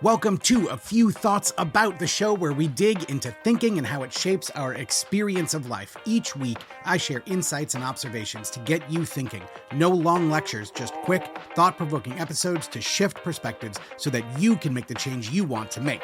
Welcome to A Few Thoughts About, the show where we dig into thinking and how it shapes our experience of life. Each week, I share insights and observations to get you thinking. No long lectures, just quick, thought-provoking episodes to shift perspectives so that you can make the change you want to make.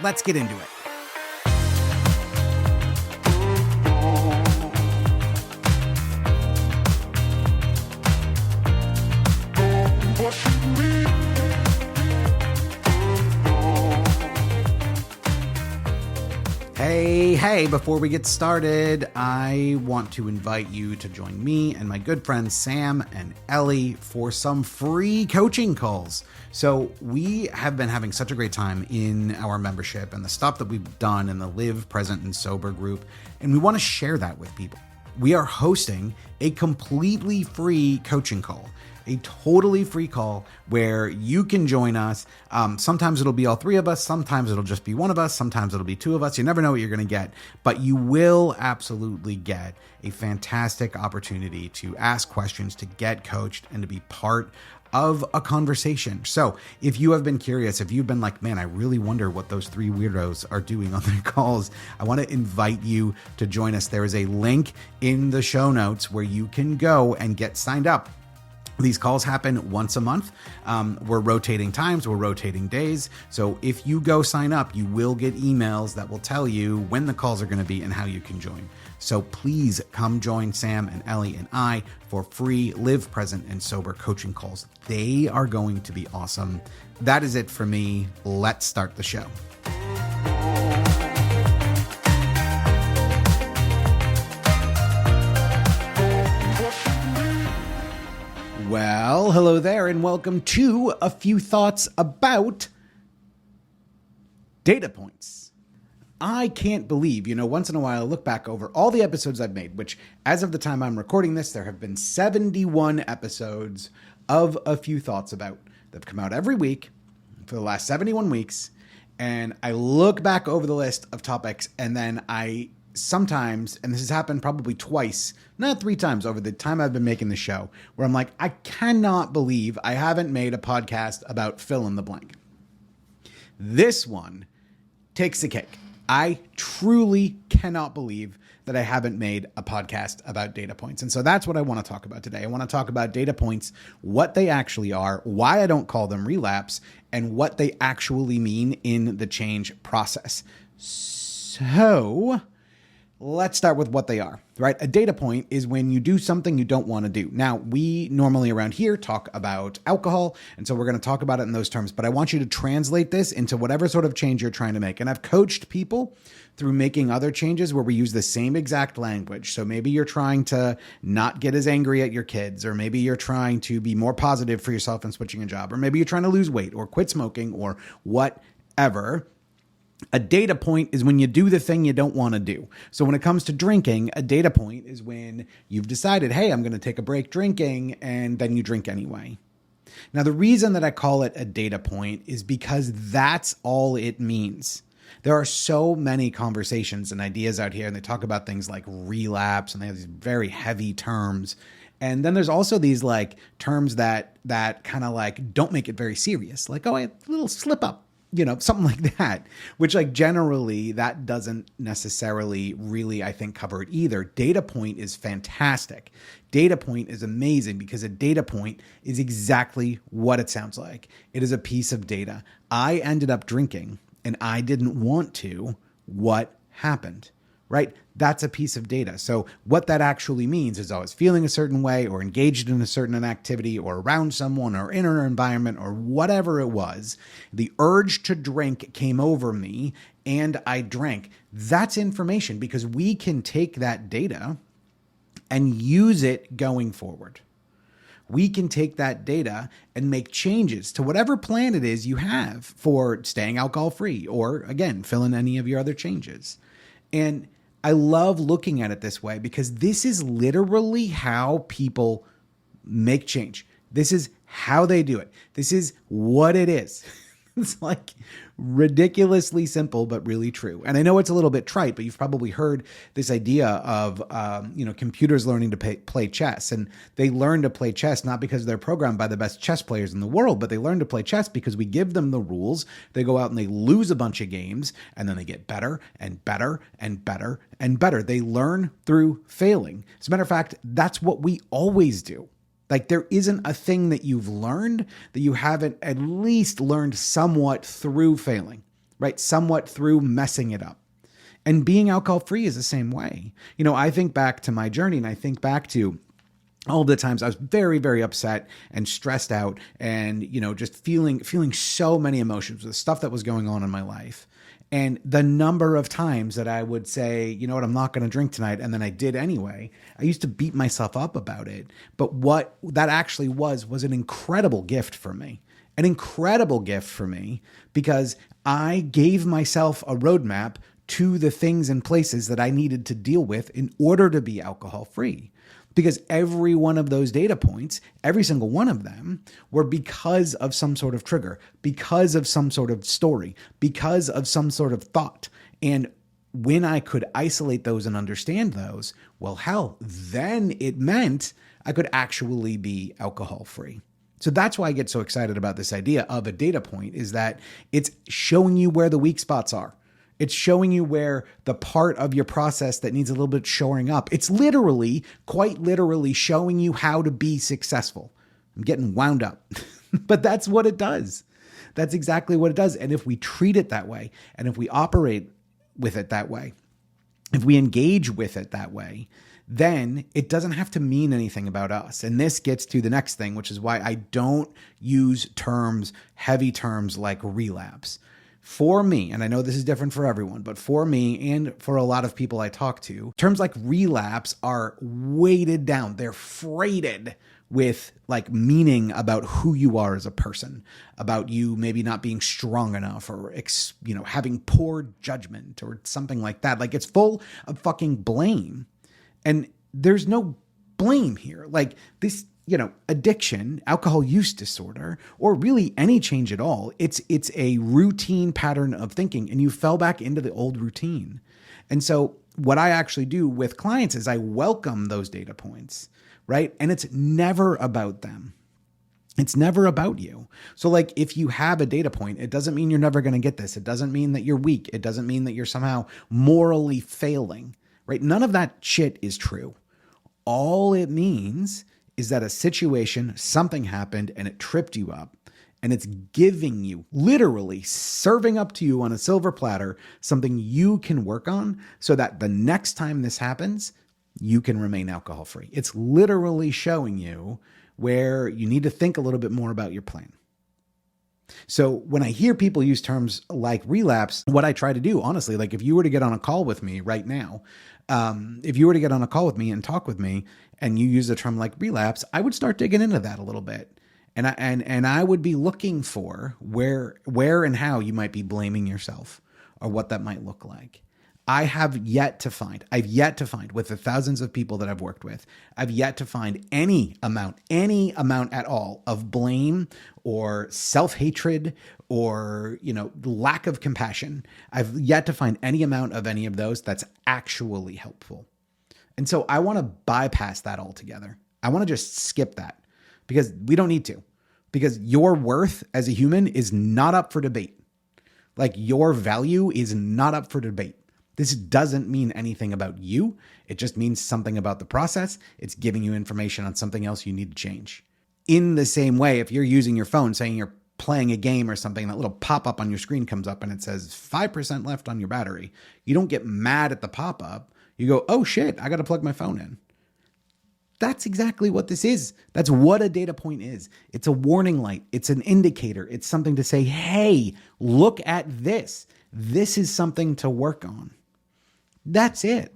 Let's get into it. Hey, before we get started, I want to invite you to join me and my good friends Sam and Ellie for some free coaching calls. So we have been having such a great time in our membership and the stuff that we've done in the Live, Present, and Sober group, and we want to share that with people. We are hosting a completely free coaching call. A totally free call where you can join us. Sometimes it'll be all three of us. Sometimes it'll just be one of us. Sometimes it'll be two of us. You never know what you're going to get, but you will absolutely get a fantastic opportunity to ask questions, to get coached, and to be part of a conversation. So if you have been curious, if you've been like, man, I really wonder what those three weirdos are doing on their calls, I want to invite you to join us. There is a link in the show notes where you can go and get signed up. These calls happen once a month. We're rotating times, we're rotating days. So if you go sign up, you will get emails that will tell you when the calls are going to be and how you can join. So please come join Sam and Ellie and I for free Live, Present, and Sober coaching calls. They are going to be awesome. That is it for me. Let's start the show. Well, hello there, and welcome to A Few Thoughts About Data Points. I can't believe, once in a while I look back over all the episodes I've made, which as of the time I'm recording this, there have been 71 episodes of A Few Thoughts About that have come out every week for the last 71 weeks. And I look back over the list of topics, and then I sometimes, and this has happened probably twice, not three times over the time I've been making the show, where I'm like, I cannot believe I haven't made a podcast about fill in the blank. This one takes the cake. I truly cannot believe that I haven't made a podcast about data points. And so that's what I want to talk about today. I want to talk about data points, what they actually are, why I don't call them relapse, and what they actually mean in the change process. So let's start with what they are, right? A data point is when you do something you don't want to do. Now, we normally around here talk about alcohol, and so we're going to talk about it in those terms, but I want you to translate this into whatever sort of change you're trying to make. And I've coached people through making other changes where we use the same exact language. So maybe you're trying to not get as angry at your kids, or maybe you're trying to be more positive for yourself and switching a job, or maybe you're trying to lose weight or quit smoking or whatever. A data point is when you do the thing you don't want to do. So when it comes to drinking, a data point is when you've decided, hey, I'm going to take a break drinking, and then you drink anyway. Now, the reason that I call it a data point is because that's all it means. There are so many conversations and ideas out here, and they talk about things like relapse, and they have these very heavy terms. And then there's also these like terms that kind of like don't make it very serious. Like, oh, a little slip up. Something like that, which like generally that doesn't necessarily really, I think, cover it either. Data point is fantastic. Data point is amazing because a data point is exactly what it sounds like. It is a piece of data. I ended up drinking and I didn't want to. What happened? Right? That's a piece of data. So what that actually means is I was feeling a certain way or engaged in a certain activity or around someone or in an environment or whatever it was. The urge to drink came over me and I drank. That's information because we can take that data and use it going forward. We can take that data and make changes to whatever plan it is you have for staying alcohol free or, again, fill in any of your other changes. And I love looking at it this way because this is literally how people make change. This is how they do it. This is what it is. It's like ridiculously simple, but really true. And I know it's a little bit trite, but you've probably heard this idea of, computers learning to play chess. And they learn to play chess not because they're programmed by the best chess players in the world, but they learn to play chess because we give them the rules. They go out and they lose a bunch of games, and then they get better and better and better and better. They learn through failing. As a matter of fact, that's what we always do. Like, there isn't a thing that you've learned that you haven't at least learned somewhat through failing, right? Somewhat through messing it up. And being alcohol free is the same way. I think back to my journey, and I think back to all the times I was very, very upset and stressed out and, just feeling so many emotions, the stuff that was going on in my life. And the number of times that I would say, you know what, I'm not going to drink tonight. And then I did anyway. I used to beat myself up about it. But what that actually was an incredible gift for me. An incredible gift for me because I gave myself a roadmap to the things and places that I needed to deal with in order to be alcohol free. Because every one of those data points, every single one of them, were because of some sort of trigger, because of some sort of story, because of some sort of thought. And when I could isolate those and understand those, well, hell, then it meant I could actually be alcohol free. So that's why I get so excited about this idea of a data point, is that it's showing you where the weak spots are. It's showing you where the part of your process that needs a little bit shoring up. It's literally, quite literally, showing you how to be successful. I'm getting wound up, but that's what it does. That's exactly what it does. And if we treat it that way, and if we operate with it that way, if we engage with it that way, then it doesn't have to mean anything about us. And this gets to the next thing, which is why I don't use heavy terms like relapse. For me, and I know this is different for everyone, but for me and for a lot of people I talk to, terms like relapse are weighted down. They're freighted with like meaning about who you are as a person, about you maybe not being strong enough or, having poor judgment or something like that. Like, it's full of fucking blame. And there's no blame here. Like, this, addiction, alcohol use disorder, or really any change at all, it's a routine pattern of thinking, and you fell back into the old routine. And so what I actually do with clients is I welcome those data points, right? And it's never about them. It's never about you. So like, if you have a data point, it doesn't mean you're never going to get this. It doesn't mean that you're weak. It doesn't mean that you're somehow morally failing, right? None of that shit is true. All it means is that a situation, something happened and it tripped you up, and it's giving you, literally serving up to you on a silver platter, something you can work on so that the next time this happens, you can remain alcohol free. It's literally showing you where you need to think a little bit more about your plan. So when I hear people use terms like relapse, what I try to do, honestly, like if you were to get on a call with me right now, if you were to get on a call with me and talk with me and you use a term like relapse, I would start digging into that a little bit. And I would be looking for where and how you might be blaming yourself or what that might look like. I've yet to find with the thousands of people that I've worked with, I've yet to find any amount at all of blame or self-hatred or, lack of compassion. I've yet to find any amount of any of those that's actually helpful. And so I want to bypass that altogether. I want to just skip that because we don't need to, because your worth as a human is not up for debate. Like, your value is not up for debate. This doesn't mean anything about you. It just means something about the process. It's giving you information on something else you need to change. In the same way, if you're using your phone saying you're playing a game or something, that little pop-up on your screen comes up and it says 5% left on your battery. You don't get mad at the pop-up. You go, oh shit, I got to plug my phone in. That's exactly what this is. That's what a data point is. It's a warning light. It's an indicator. It's something to say, hey, look at this. This is something to work on. That's it.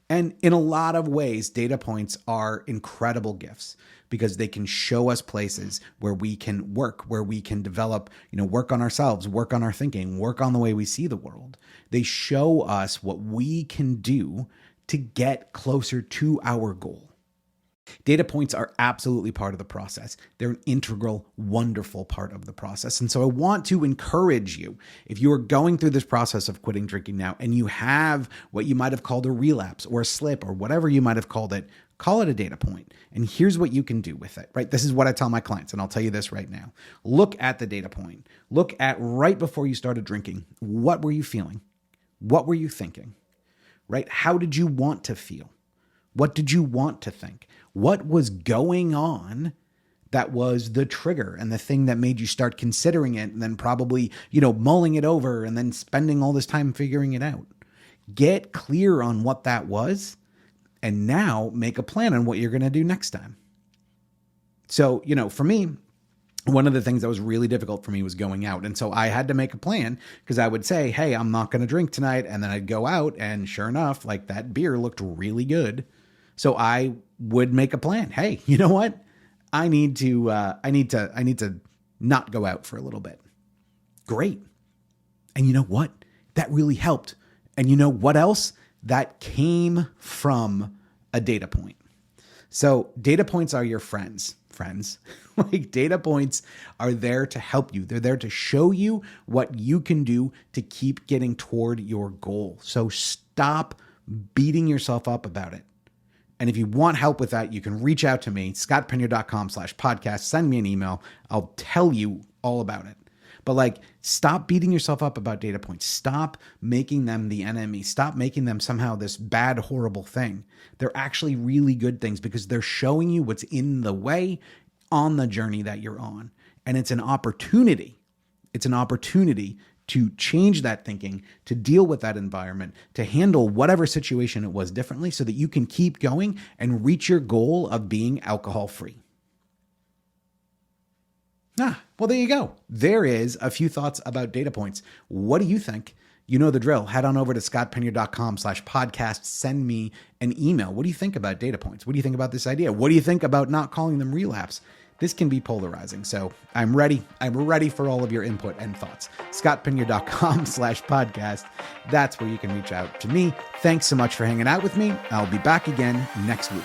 And in a lot of ways, data points are incredible gifts because they can show us places where we can work, where we can develop, work on ourselves, work on our thinking, work on the way we see the world. They show us what we can do to get closer to our goal. Data points are absolutely part of the process. They're an integral, wonderful part of the process. And so I want to encourage you, if you are going through this process of quitting drinking now and you have what you might have called a relapse or a slip or whatever you might have called it, call it a data point. And here's what you can do with it, right? This is what I tell my clients, and I'll tell you this right now. Look at the data point. Look at right before you started drinking. What were you feeling? What were you thinking, right? How did you want to feel? What did you want to think? What was going on that was the trigger and the thing that made you start considering it and then probably, mulling it over and then spending all this time figuring it out? Get clear on what that was and now make a plan on what you're going to do next time. So, for me, one of the things that was really difficult for me was going out. And so I had to make a plan because I would say, hey, I'm not going to drink tonight. And then I'd go out and sure enough, like that beer looked really good. So I would make a plan. Hey, you know what? I need to not go out for a little bit. Great. And you know what? That really helped. And you know what else? That came from a data point. So data points are your friends. Like data points are there to help you. They're there to show you what you can do to keep getting toward your goal. So stop beating yourself up about it. And if you want help with that, you can reach out to me, scottpinier.com/podcast. Send me an email. I'll tell you all about it. But stop beating yourself up about data points. Stop making them the enemy. Stop making them somehow this bad, horrible thing. They're actually really good things because they're showing you what's in the way on the journey that you're on. And it's an opportunity. It's an opportunity to change that thinking, to deal with that environment, to handle whatever situation it was differently so that you can keep going and reach your goal of being alcohol-free. Well, there you go. There is a few thoughts about data points. What do you think? You know the drill. Head on over to scottpinier.com/podcast. Send me an email. What do you think about data points? What do you think about this idea? What do you think about not calling them relapse? This can be polarizing. So I'm ready. I'm ready for all of your input and thoughts. scottpinier.com/podcast. That's where you can reach out to me. Thanks so much for hanging out with me. I'll be back again next week.